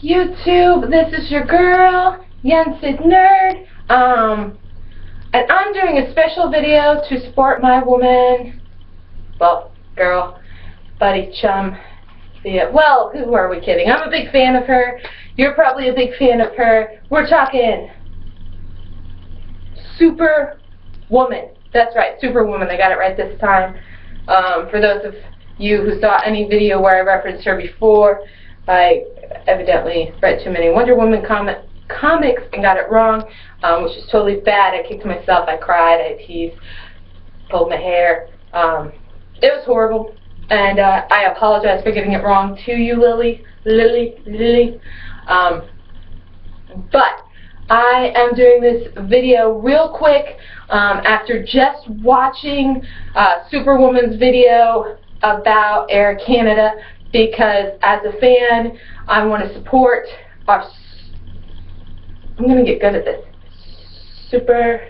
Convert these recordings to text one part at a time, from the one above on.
YouTube? This is your girl, Yensid Nerd, and I'm doing a special video to support my woman, well, girl, buddy, chum, well, who are we kidding? I'm a big fan of her, you're probably a big fan of her. We're talking Superwoman. That's right, Superwoman, I got it right this time. For those of you who saw any video where I referenced her before, I evidently read too many Wonder Woman comics and got it wrong, which is totally bad. I kicked myself, I cried, I teased, pulled my hair. It was horrible, and I apologize for getting it wrong to you, Lily. But I am doing this video real quick after just watching Superwoman's video about Air Canada, because as a fan I want to support our, I'm going to get good at this, Superwoman.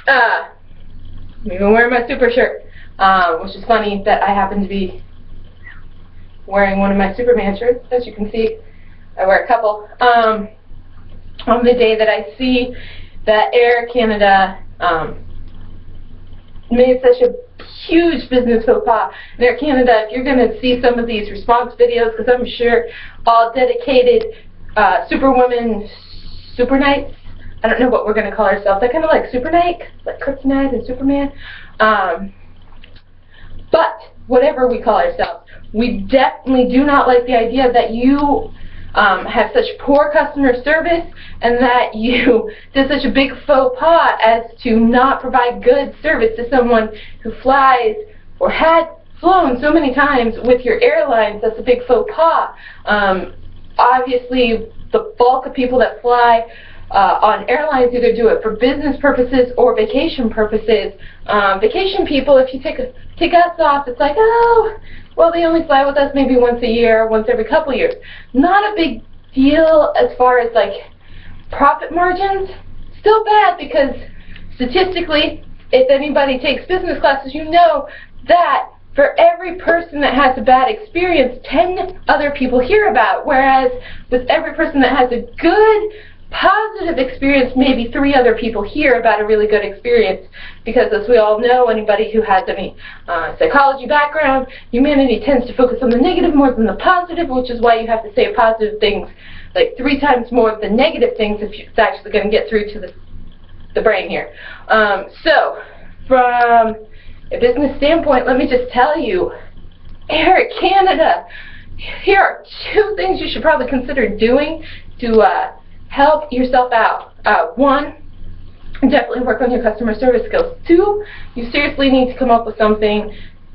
I'm even wearing my super shirt, which is funny that I happen to be wearing one of my Superman shirts. As you can see, I wear a couple. On the day that I see that Air Canada made such a huge business faux pas. And Air Canada, if you're going to see some of these response videos, because I'm sure all dedicated Superwoman, Super Knights, I don't know what we're going to call ourselves. I kind of like Super Knight, like Kryptonite and Superman. But whatever we call ourselves, we definitely do not like the idea that you have such poor customer service and that you did such a big faux pas as to not provide good service to someone who flies or had flown so many times with your airlines. That's a big faux pas. Obviously, the bulk of people that fly on airlines either do it for business purposes or vacation purposes. Vacation people, if you take us off, it's like, oh, well, they only fly with us maybe once a year, once every couple years. Not a big deal as far as like profit margins. Still bad, because statistically, if anybody takes business classes, you know that for every person that has a bad experience, 10 other people hear about, whereas with every person that has a good, positive experience, maybe 3 other people hear about a really good experience. Because as we all know, anybody who has any psychology background, humanity tends to focus on the negative more than the positive, which is why you have to say positive things like 3 times more than negative things if it's actually going to get through to the brain here. So, from a business standpoint, let me just tell you, Air Canada, here are 2 things you should probably consider doing to help yourself out. 1, definitely work on your customer service skills. 2, you seriously need to come up with something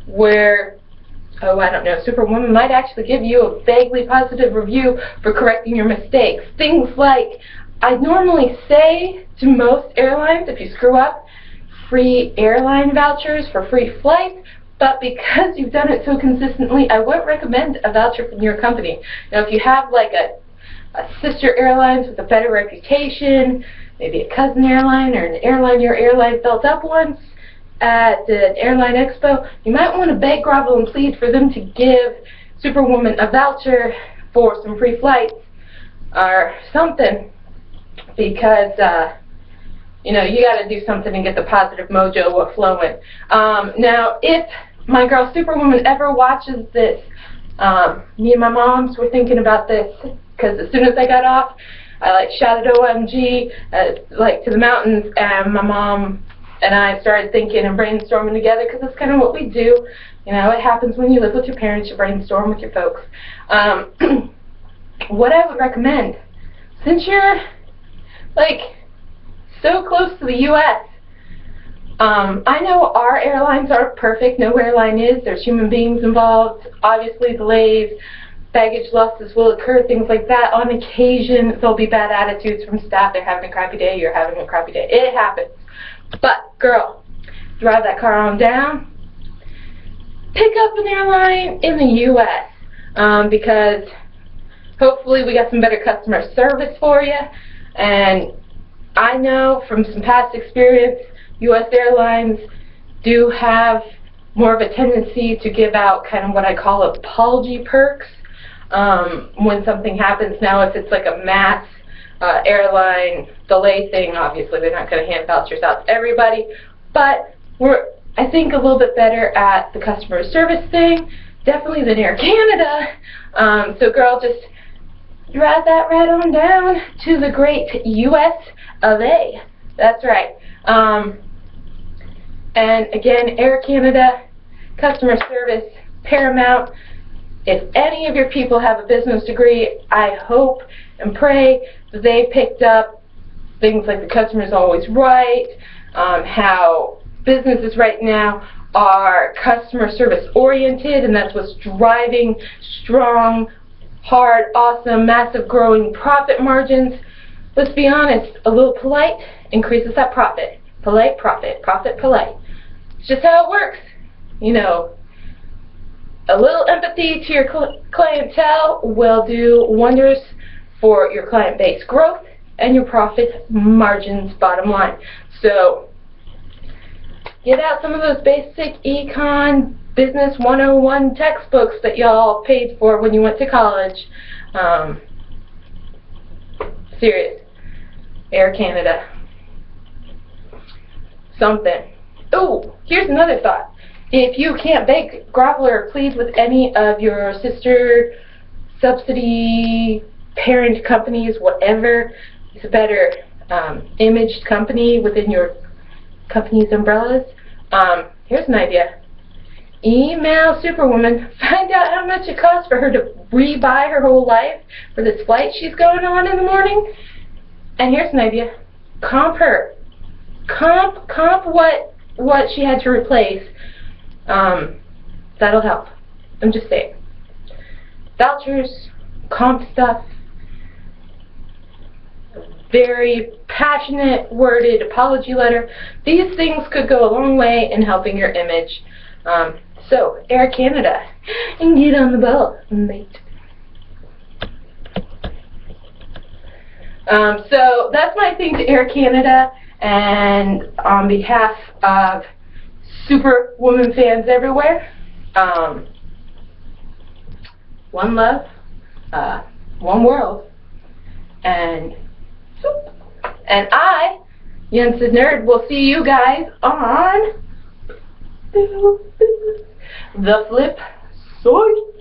where, oh, I don't know, Superwoman might actually give you a vaguely positive review for correcting your mistakes. Things like, I normally say to most airlines, if you screw up, free airline vouchers for free flights, but because you've done it so consistently, I wouldn't recommend a voucher from your company. Now, if you have like a sister airlines with a better reputation, maybe a cousin airline or an airline your airline felt up once at an airline expo, you might want to beg, grovel, and plead for them to give Superwoman a voucher for some free flights or something, because you know, you got to do something to get the positive mojo flowing. Now, if my girl Superwoman ever watches this, me and my moms were thinking about this, because as soon as I got off, I like shouted OMG like to the mountains, and my mom and I started thinking and brainstorming together, because that's kind of what we do. You know, it happens when you live with your parents, you brainstorm with your folks. What I would recommend, since you're like so close to the U.S., I know our airlines aren't perfect, no airline is, there's human beings involved, obviously delays, baggage losses will occur, things like that. On occasion, there'll be bad attitudes from staff. They're having a crappy day, you're having a crappy day. It happens. But, girl, drive that car on down. Pick up an airline in the U.S. Because hopefully we got some better customer service for you. And I know from some past experience, U.S. airlines do have more of a tendency to give out kind of what I call apology perks. when something happens. Now, if it's like a mass airline delay thing, obviously they're not going to hand vouchers out to everybody, but we're, I think, a little bit better at the customer service thing, definitely than Air Canada. So girl, just drive that right on down to the great US of A. That's right. And again, Air Canada, customer service, paramount. If any of your people have a business degree, I hope and pray that they picked up things like the customer's always right, how businesses right now are customer service oriented, and that's what's driving strong, hard, awesome, massive growing profit margins. Let's be honest, a little polite increases that profit. Polite, profit, profit, polite. It's just how it works. You know, a little empathy to your clientele will do wonders for your client base growth and your profit margins, bottom line. So get out some of those basic econ business 101 textbooks that y'all paid for when you went to college. Serious. Air Canada. Something. Oh, here's another thought. If you can't beg, grovel, or plead with any of your sister, subsidy, parent companies, whatever, it's a better imaged company within your company's umbrellas, here's an idea. Email Superwoman, find out how much it costs for her to rebuy her whole life for this flight she's going on in the morning, and here's an idea. Comp her. Comp what she had to replace. That'll help. I'm just saying. Vouchers, comp stuff, very passionate worded apology letter. These things could go a long way in helping your image. So, Air Canada, and get on the ball, mate. So that's my thing to Air Canada, and on behalf of Superwoman fans everywhere, one love, one world, and I, Jens the Nerd, will see you guys on the flip side.